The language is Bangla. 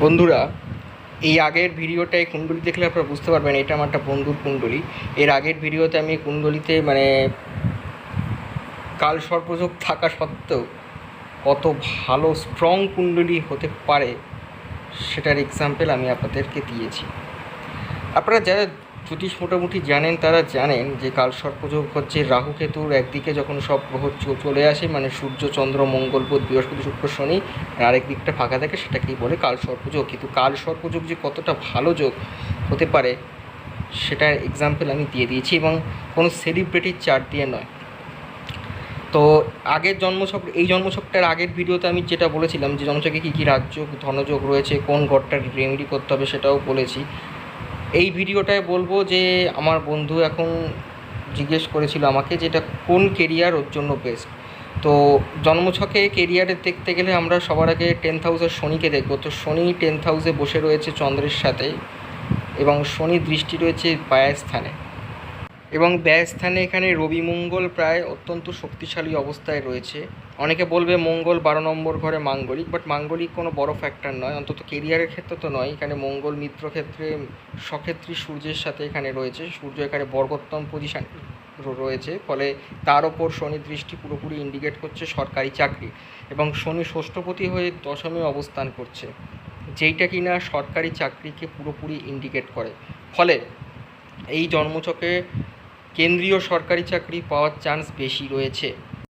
বন্ধুরা, এই আগের ভিডিওটায় কুণ্ডলী দেখলে আপনারা বুঝতে পারবেন এটা আমার একটা বন্ধুর কুণ্ডলী। এর আগের ভিডিওতে আমি কুণ্ডলীতে কাল সর্পযোগ থাকা সত্ত্বেও কত ভালো স্ট্রং কুণ্ডলী হতে পারে সেটার এক্সাম্পল আমি আপনাদেরকে দিয়েছি। আপনারা যারা জ্যোতিষ মোটামুটি জানেন তারা জানেন যে কাল সর্পযোগ হচ্ছে রাহু কেতুর একদিকে যখন সব গ্রহ চলে আসে, সূর্য চন্দ্র মঙ্গল বুধ বৃহস্পতি শুক্র শনি, আর আরেক দিকটা ফাঁকা থাকে, সেটাকেই বলে কাল সর্পযোগ। কিন্তু কাল সর্পযোগ যে কতটা ভালো যোগ হতে পারে সেটার এক্সাম্পল আমি দিয়ে দিয়েছি, এবং কোনো সেলিব্রিটির চার্ট দিয়ে নয়। তো আগের এই জন্মছকটার আগের ভিডিওতে আমি যেটা বলেছিলাম যে জন্মছকে কী কী রাজযোগ ধনযোগ রয়েছে, কোন ঘরটার রেমেডি করতে হবে সেটাও বলেছি। এই ভিডিওটায় বলবো যে আমার বন্ধু এখন জিজ্ঞেস করেছিল আমাকে যে এটা কোন কেরিয়ার ওর জন্য বেস্ট। তো জন্মছকে কেরিয়ারে দেখতে গেলে আমরা সবার আগে 10th হাউসের শনিকে দেখব। তো শনি 10th হাউসে বসে রয়েছে চন্দ্রের সাথে, এবং শনির দৃষ্টি রয়েছে ব্যয়স্থানে, এবং ব্যয়স্থানে এখানে রবি মঙ্গল প্রায় অত্যন্ত শক্তিশালী অবস্থায় রয়েছে। অনেকে বলবে মঙ্গল 12 নম্বর ঘরে মাঙ্গলিক, বাট মাঙ্গলিক কোনো বড় ফ্যাক্টর নয়, অন্তত কেরিয়ারের ক্ষেত্রে তো নয়। এখানে মঙ্গল মিত্র ক্ষেত্রে সক্ষেত্রী সূর্যের সাথে এখানে রয়েছে, সূর্য এখানে বর্গোত্তম পজিশান রয়েছে, ফলে তার ওপর শনির দৃষ্টি পুরোপুরি ইন্ডিকেট করছে সরকারি চাকরি, এবং শনি ষষ্ঠপতি হয়ে দশমে অবস্থান করছে, যেইটা কিনা সরকারি চাকরিকে পুরোপুরি ইন্ডিকেট করে। ফলে এই জন্মছকে কেন্দ্রীয় সরকারি চাকরি পাওয়ার চান্স বেশি রয়েছে।